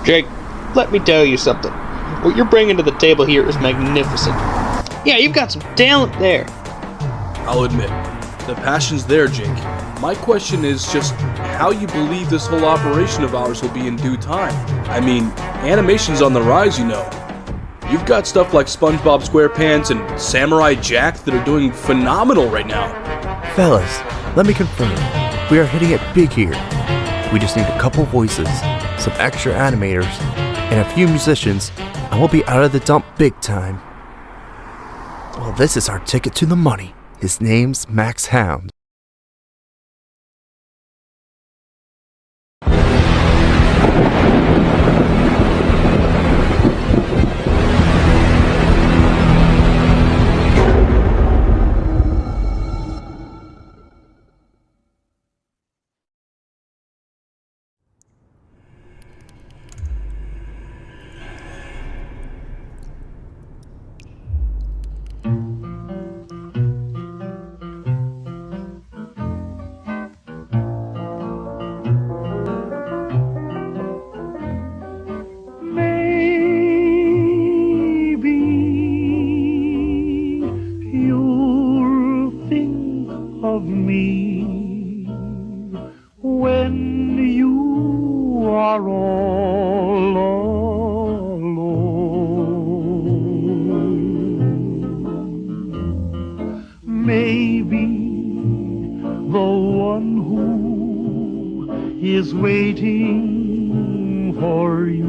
Jake, let me tell you something. What you're bringing to the table here is magnificent. Yeah, you've got some talent there. I'll admit, the passion's there, Jake. My question is just how you believe this whole operation of ours will be in due time. I mean, animation's on the rise, you know. You've got stuff like SpongeBob SquarePants and Samurai Jack that are doing phenomenal right now. Fellas, let me confirm. We are hitting it big here. We just need a couple voices, some extra animators, and a few musicians, and we'll be out of the dump big time. Well, this is our ticket to the money. His name's Max Hound. Waiting for you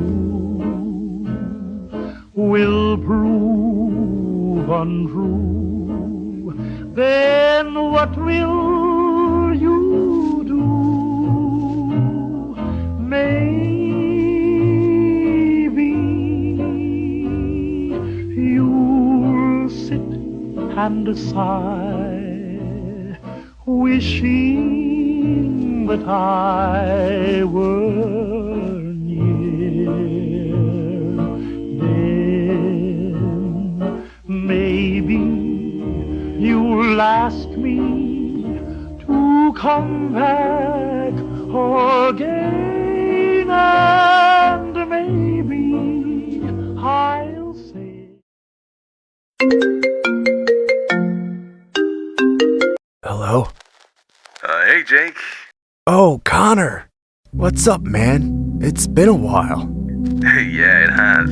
will prove untrue. Then what will you do? Maybe you'll sit and sigh, wishing that I were near. Then maybe you'll ask me to come back again, and maybe I'll say. Hello? Hey, Jake. Oh, Connor! What's up, man? It's been a while. Yeah, it has.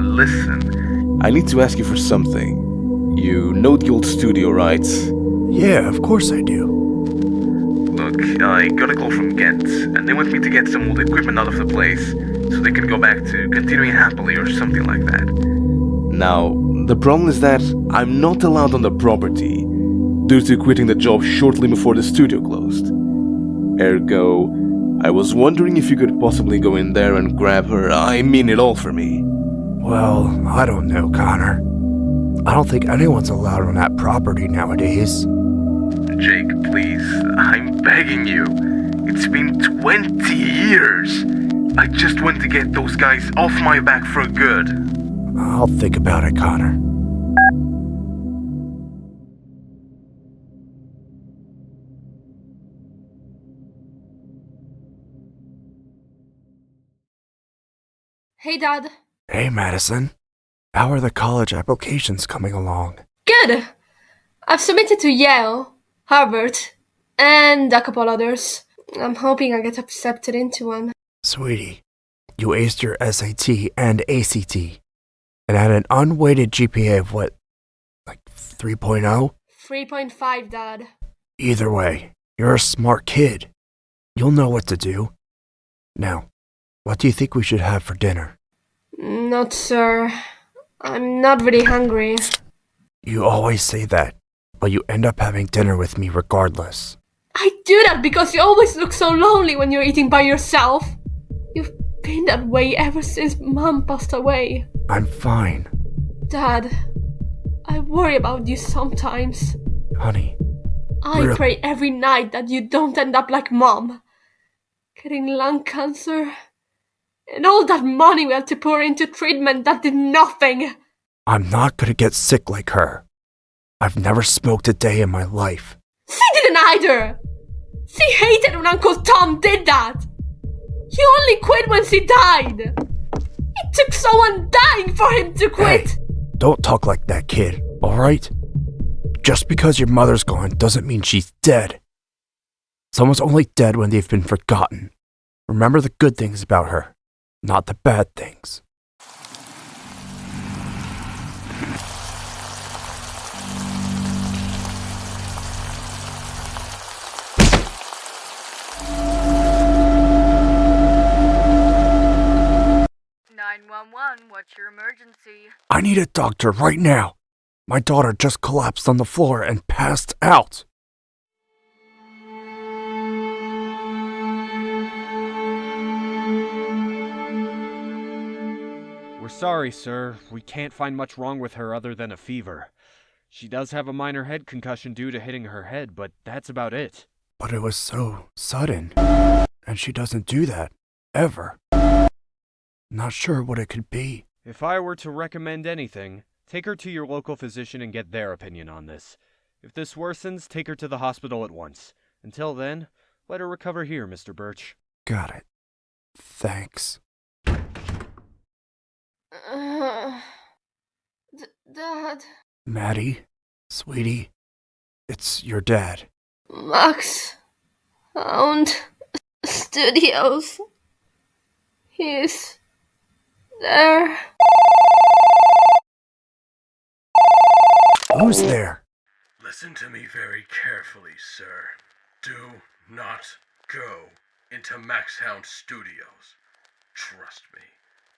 Listen. I need to ask you for something. You know the old studio, right? Yeah, of course I do. Look, I got a call from Ghent, and they want me to get some old equipment out of the place, so they can go back to continuing happily or something like that. Now, the problem is that I'm not allowed on the property, due to quitting the job shortly before the studio closed. Ergo, I was wondering if you could possibly go in there and grab her. I mean it all for me. Well, I don't know, Connor. I don't think anyone's allowed on that property nowadays. Jake, please, I'm begging you. It's been 20 years. I just want to get those guys off my back for good. I'll think about it, Connor. Hey, Dad. Hey, Madison. How are the college applications coming along? Good. I've submitted to Yale, Harvard, and a couple others. I'm hoping I get accepted into one. Sweetie, you aced your SAT and ACT, and had an unweighted GPA of what, like 3.0? 3.5, Dad. Either way, you're a smart kid. You'll know what to do. Now, what do you think we should have for dinner? Not sure. I'm not really hungry. You always say that, but you end up having dinner with me regardless. I do that because you always look so lonely when you're eating by yourself. You've been that way ever since Mom passed away. I'm fine. Dad, I worry about you sometimes. Honey. I pray every night that you don't end up like Mom. Getting lung cancer. And all that money we had to pour into treatment that did nothing. I'm not gonna get sick like her. I've never smoked a day in my life. She didn't either. She hated when Uncle Tom did that. He only quit when she died. It took someone dying for him to quit. Hey, don't talk like that, kid, alright? Just because your mother's gone doesn't mean she's dead. Someone's only dead when they've been forgotten. Remember the good things about her, not the bad things. What's your emergency? I need a doctor right now. My daughter just collapsed on the floor and passed out. We're sorry, sir. We can't find much wrong with her other than a fever. She does have a minor head concussion due to hitting her head, but that's about it. But it was so sudden. And she doesn't do that. Ever. Not sure what it could be. If I were to recommend anything, take her to your local physician and get their opinion on this. If this worsens, take her to the hospital at once. Until then, let her recover here, Mr. Birch. Got it. Thanks. Dad. Maddie, sweetie, it's your dad. Max found studios. He's there. Who's there? Listen to me very carefully, sir. Do not go into Maxhound Studios. Trust me,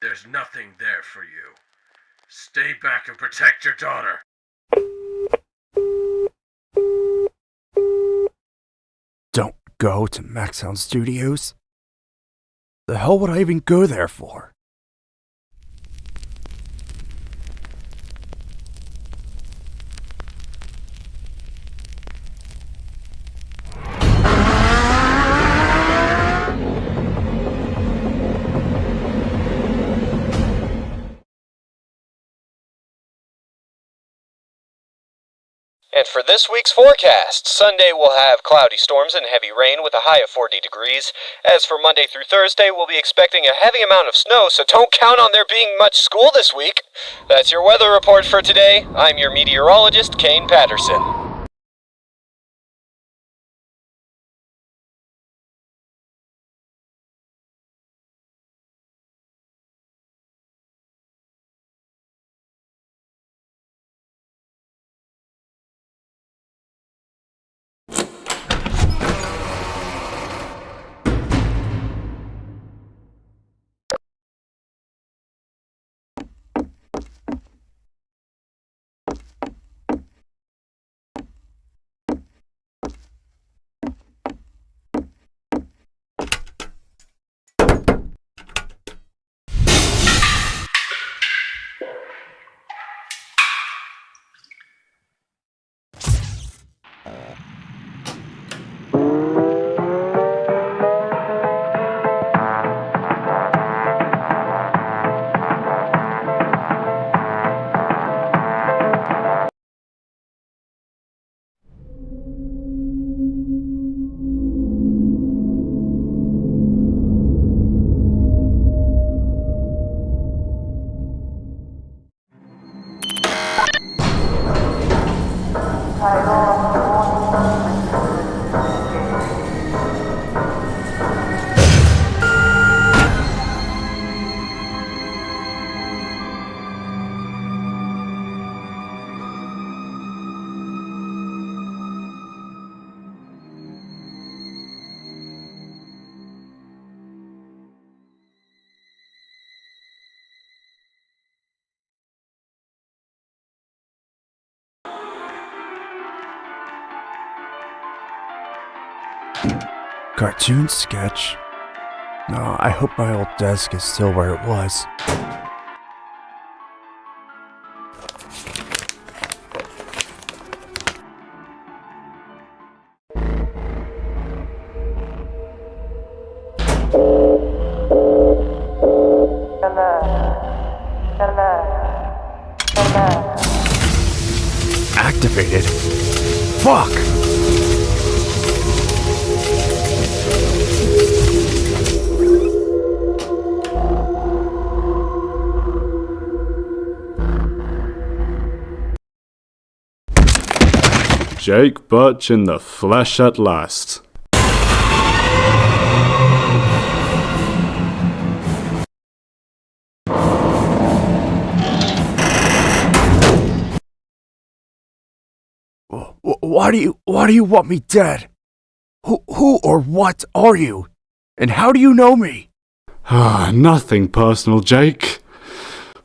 there's nothing there for you. Stay back and protect your daughter. Don't go to Maxhound Studios? The hell would I even go there for? And for this week's forecast, Sunday will have cloudy storms and heavy rain with a high of 40 degrees. As for Monday through Thursday, we'll be expecting a heavy amount of snow, so don't count on there being much school this week. That's your weather report for today. I'm your meteorologist, Kane Patterson. Cartoon sketch? No, I hope my old desk is still where it was. Activated? Fuck! Jake Birch in the flesh at last. Why do you want me dead? Who or what are you? And how do you know me? Nothing personal, Jake.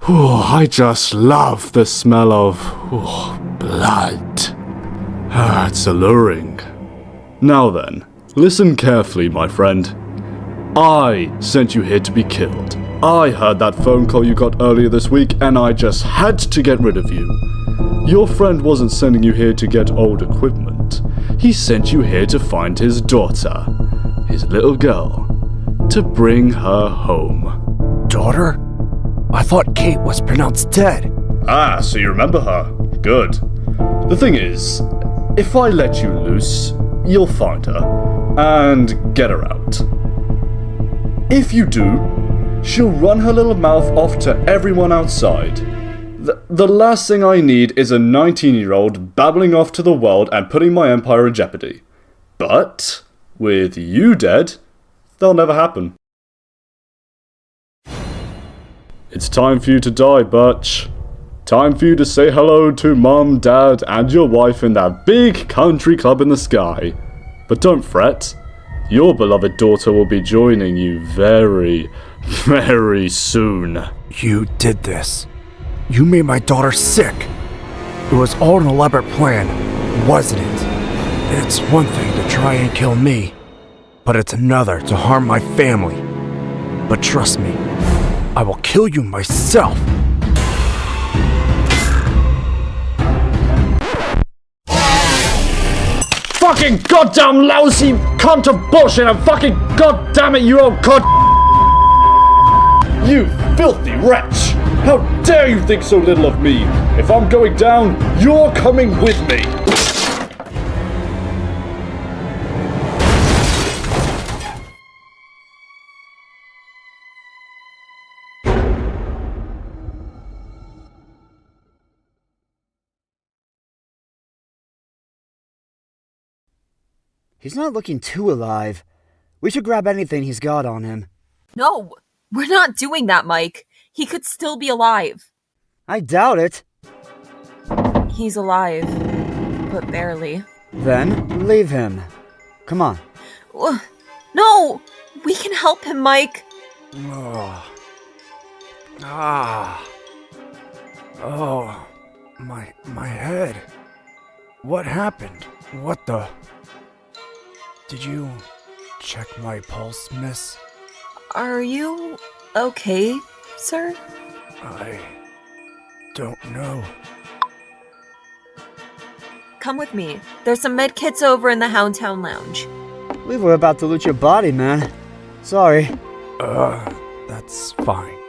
I just love the smell of blood. It's alluring. Now then, listen carefully, my friend. I sent you here to be killed. I heard that phone call you got earlier this week, and I just had to get rid of you. Your friend wasn't sending you here to get old equipment. He sent you here to find his daughter, his little girl, to bring her home. Daughter? I thought Kate was pronounced dead. So you remember her. Good. The thing is, if I let you loose, you'll find her, and get her out. If you do, she'll run her little mouth off to everyone outside. The last thing I need is a 19-year-old babbling off to the world and putting my empire in jeopardy. But, with you dead, that'll never happen. It's time for you to die, Birch. Time for you to say hello to Mum, Dad, and your wife in that big country club in the sky. But don't fret. Your beloved daughter will be joining you very, very soon. You did this. You made my daughter sick. It was all an elaborate plan, wasn't it? It's one thing to try and kill me, but it's another to harm my family. But trust me, I will kill you myself. Fucking goddamn lousy cunt of bullshit and fucking goddamn it, you old cunt! You filthy wretch! How dare you think so little of me? If I'm going down, you're coming with me! He's not looking too alive. We should grab anything he's got on him. No, we're not doing that, Mike. He could still be alive. I doubt it. He's alive, but barely. Then, leave him. Come on. No! We can help him, Mike. Oh, my head. What happened? What the... Did you check my pulse, miss? Are you okay, sir? I don't know. Come with me. There's some med kits over in the Houndtown Lounge. We were about to loot your body, man. Sorry. That's fine.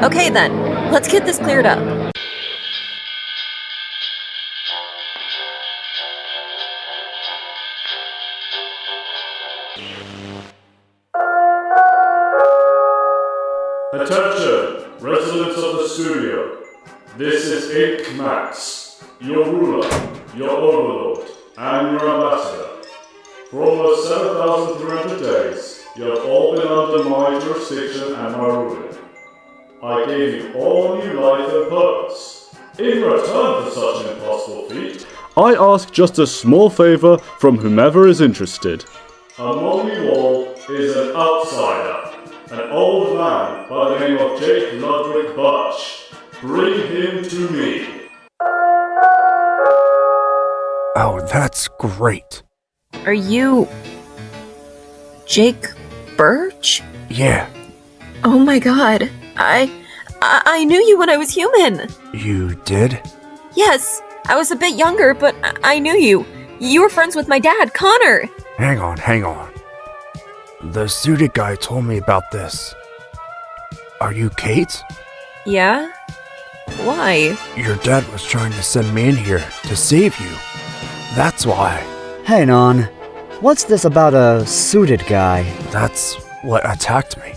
Okay then, let's get this cleared up. Attention, residents of the studio. This is Ink Max, your ruler, your overlord, and your ambassador. For almost 7,300 days, you have all been under my jurisdiction and my ruling. I gave you all new life and purpose. In return for such an impossible feat, I ask just a small favor from whomever is interested. Among you all is an outsider, an old man by the name of Jake Ludwig Birch. Bring him to me. Oh, that's great. Are you... Jake Birch? Yeah. Oh my god. I knew you when I was human. You did? Yes, I was a bit younger, but I knew you. You were friends with my dad, Connor. Hang on. The suited guy told me about this. Are you Kate? Yeah? Why? Your dad was trying to send me in here to save you. That's why. Hang on. What's this about a suited guy? That's what attacked me.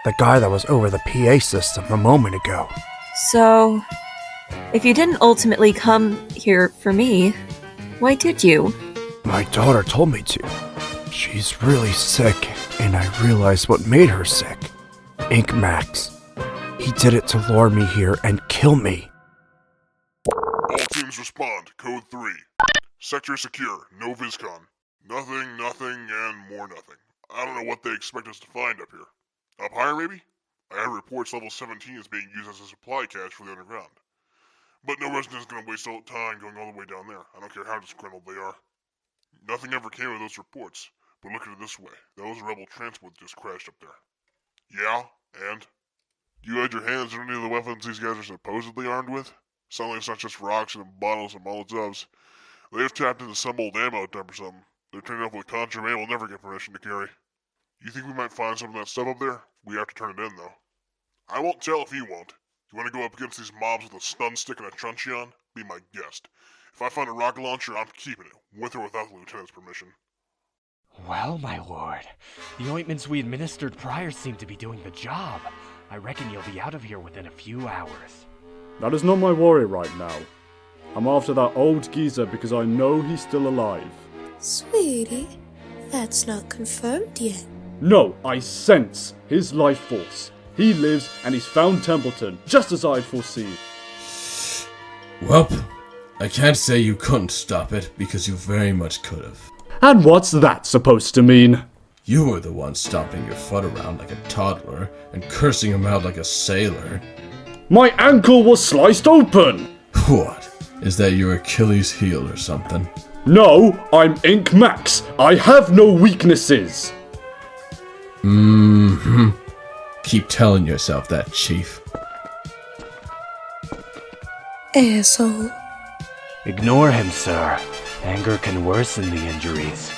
The guy that was over the PA system a moment ago. So, if you didn't ultimately come here for me, why did you? My daughter told me to. She's really sick, and I realized what made her sick. Ink Max. He did it to lure me here and kill me. All teams respond. Code 3. Sector secure. No viscon. Nothing, and more nothing. I don't know what they expect us to find up here. Up higher, maybe? I have reports level 17 is being used as a supply cache for the underground. But no resident is going to waste all time going all the way down there. I don't care how disgruntled they are. Nothing ever came of those reports, but look at it this way. That was a rebel transport just crashed up there. Yeah, and? You had your hands on any of the weapons these guys are supposedly armed with? Sound like it's not just rocks and bottles and Molotovs. They've tapped into some old ammo dump or something. They're turning up with contraband we'll never get permission to carry. You think we might find some of that stuff up there? We have to turn it in, though. I won't tell if you won't. You want to go up against these mobs with a stun stick and a truncheon? Be my guest. If I find a rocket launcher, I'm keeping it, with or without the lieutenant's permission. Well, my lord, the ointments we administered prior seem to be doing the job. I reckon you'll be out of here within a few hours. That is not my worry right now. I'm after that old geezer because I know he's still alive. Sweetie, that's not confirmed yet. No, I sense his life force. He lives and he's found Templeton, just as I'd foreseen. Welp, I can't say you couldn't stop it, because you very much could have. And what's that supposed to mean? You were the one stomping your foot around like a toddler and cursing him out like a sailor. My ankle was sliced open! What? Is that your Achilles heel or something? No, I'm Ink Max. I have no weaknesses. Keep telling yourself that, Chief. Asshole. Ignore him, sir. Anger can worsen the injuries.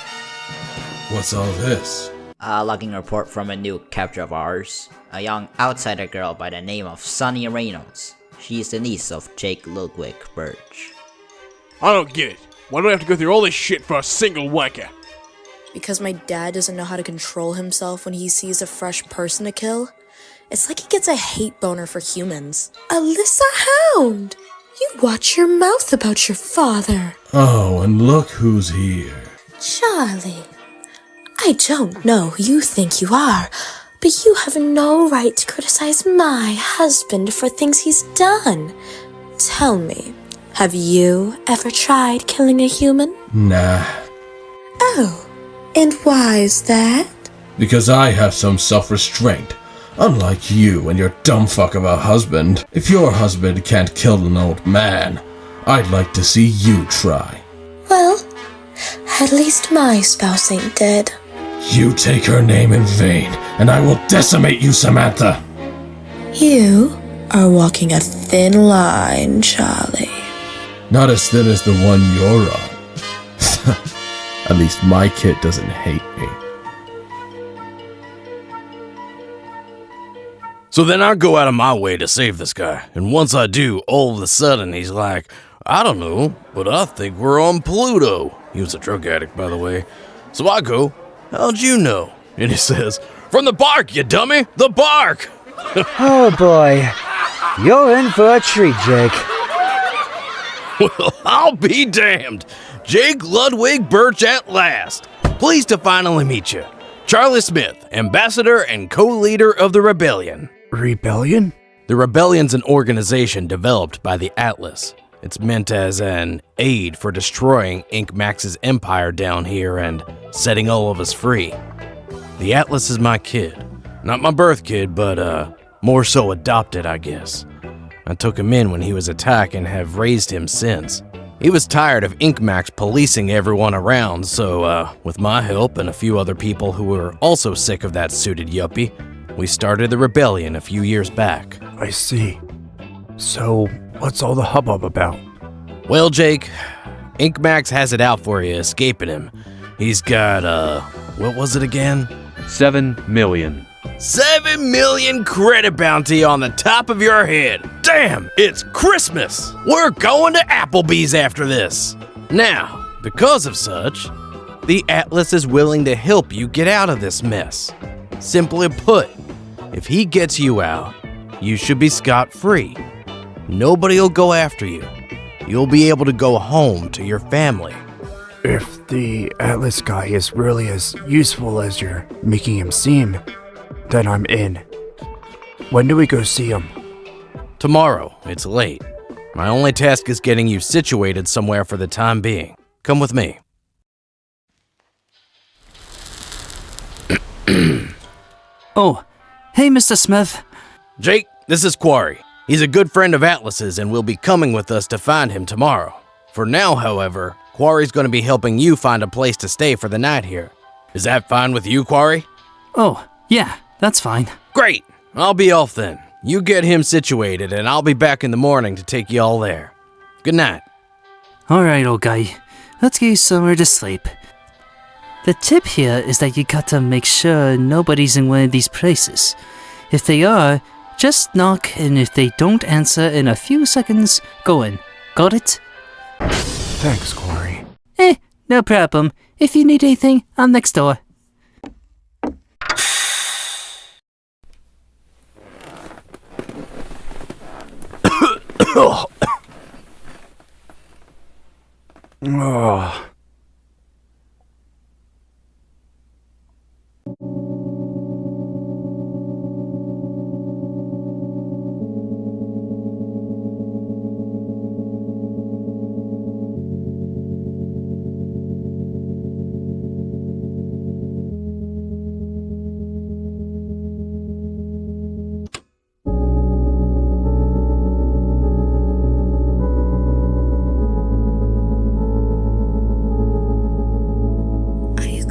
What's all this? Logging report from a new capture of ours. A young outsider girl by the name of Sunny Reynolds. She's the niece of Jake Ludwig Birch. I don't get it. Why do I have to go through all this shit for a single wanker? Because my dad doesn't know how to control himself when he sees a fresh person to kill. It's like he gets a hate boner for humans. Allisah Hound! You watch your mouth about your father. Oh, and look who's here. Charley, I don't know who you think you are, but you have no right to criticize my husband for things he's done. Tell me, have you ever tried killing a human? Nah. Oh, and why is that? Because I have some self-restraint. Unlike you and your dumb fuck of a husband. If your husband can't kill an old man, I'd like to see you try. Well, at least my spouse ain't dead. You take her name in vain, and I will decimate you, Samantha. You are walking a thin line, Charley. Not as thin as the one you're on. At least my kid doesn't hate me. So then I go out of my way to save this guy, and once I do, all of a sudden he's like, I don't know, but I think we're on Pluto. He was a drug addict, by the way. So I go, how'd you know? And he says, from the bark, you dummy, the bark! Oh boy, you're in for a treat, Jake. Well, I'll be damned. Jake Ludwig Birch at last. Pleased to finally meet you. Charley Smith, ambassador and co-leader of the Rebellion. Rebellion? The Rebellion's an organization developed by the Atlas. It's meant as an aid for destroying Ink Max's empire down here and setting all of us free. The Atlas is my kid. Not my birth kid, but more so adopted, I guess. I took him in when he was attacked and have raised him since. He was tired of Ink Max policing everyone around, so with my help and a few other people who were also sick of that suited yuppie, we started the Rebellion a few years back. I see. So, what's all the hubbub about? Well, Jake, Ink Max has it out for you, escaping him. He's got, what was it again? 7 million. 7 million credit bounty on the top of your head. Damn, it's Christmas. We're going to Applebee's after this. Now, because of such, the Atlas is willing to help you get out of this mess. Simply put, if he gets you out, you should be scot-free. Nobody will go after you. You'll be able to go home to your family. If the Atlas guy is really as useful as you're making him seem, then I'm in. When do we go see him? Tomorrow. It's late. My only task is getting you situated somewhere for the time being. Come with me. Oh, hey, Mr. Smith. Jake, this is Quarrie. He's a good friend of Atlas's and will be coming with us to find him tomorrow. For now, however, Quarrie's going to be helping you find a place to stay for the night here. Is that fine with you, Quarrie? Oh, yeah, that's fine. Great. I'll be off then. You get him situated and I'll be back in the morning to take you all there. Good night. Alright, old guy. Let's get you somewhere to sleep. The tip here is that you got to make sure nobody's in one of these places. If they are, just knock, and if they don't answer in a few seconds, go in. Got it? Thanks, Quarrie. No problem. If you need anything, I'm next door. Oh.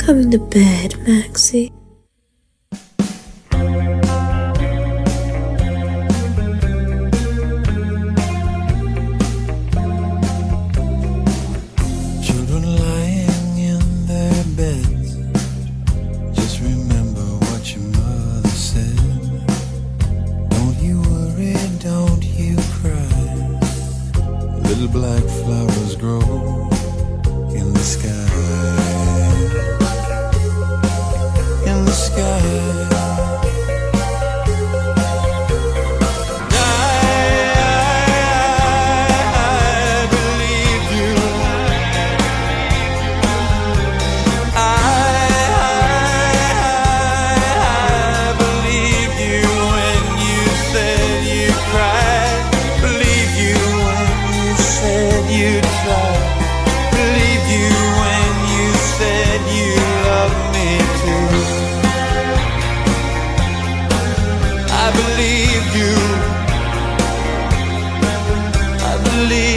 Coming to bed, Maxie. Children lying in their beds. Just remember what your mother said. Don't you worry, don't you cry. Little black flowers grow in the sky. In the sky. I believe you. I believe you when you said you cried. Believe you when you said you tried. Believe you when you said you loved me too. I believe you. I believe